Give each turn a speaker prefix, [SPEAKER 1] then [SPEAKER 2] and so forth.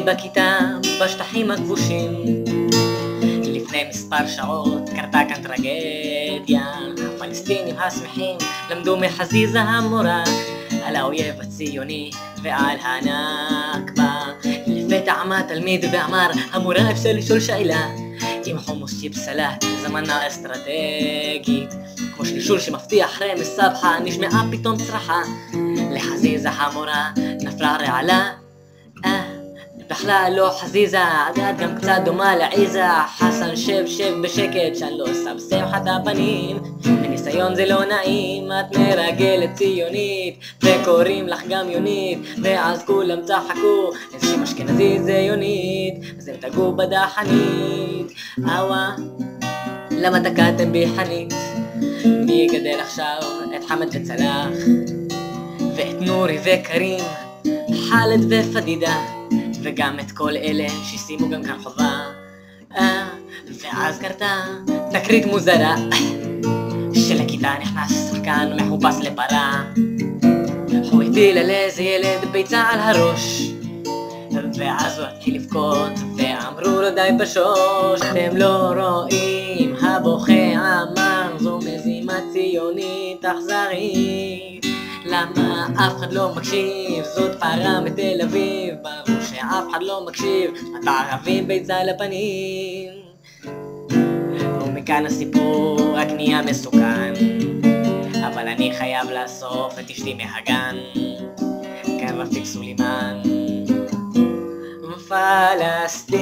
[SPEAKER 1] בכיתה בשטחים הכבושים. לפני מספר שעות קרתה כאן טרגדיה, הפלסטינים השמחים למדו מחזיזה המורה על האויב הציוני ועל הנכבה. לפתע עמד תלמיד ואמר, המורה אפשר לשאול שאלה? עם חומוס צ'יפ סלט זה מנה אסטרטגית, כמו שלשול שמבטיח רמז סבחה, נשמעה פתאום צרחה. לחזיזה המורה נפלה רעלה, בכלל לא חזיזה, את גם קצת דומה לעיזה. חסן שב בשקט, שאני לא סבסם לך את הפנים, מניסיון זה לא נעים, את מרגלת ציונית וקוראים לך גם יונית, ואז כולם צחקו, איזושהי אשכנזית זה יונית, אז הם תגעו בדחנית. אווה, למה תקעתם בי חנית? מי יגדל עכשיו את חמד וצלח ואת נורי וקרים, חלד ופדידה, וגם את כל אלה ששימו גם כאן חובה. ואז קרתה תקרית מוזרה, שלכיתה נכנס שחקן מחופש לפרה, הוא הטיל על איזה ילד ביצה על הראש, ואז הוא התחיל לבכות ואמרו לו די פשוש, אתם לא רואים, הבוכה אמר זו מזימה ציונית אכזרית, למה אף אחד לא מקשיב? זאת פרה מתל אביב, ברור שאף אחד לא מקשיב, את הערבים ביצה לפנים. ומכאן הסיפור רק נהיה מסוכן, אבל אני חייב לאסוף את אשתי מהגן, כאן רפיק סולימן. פלסטין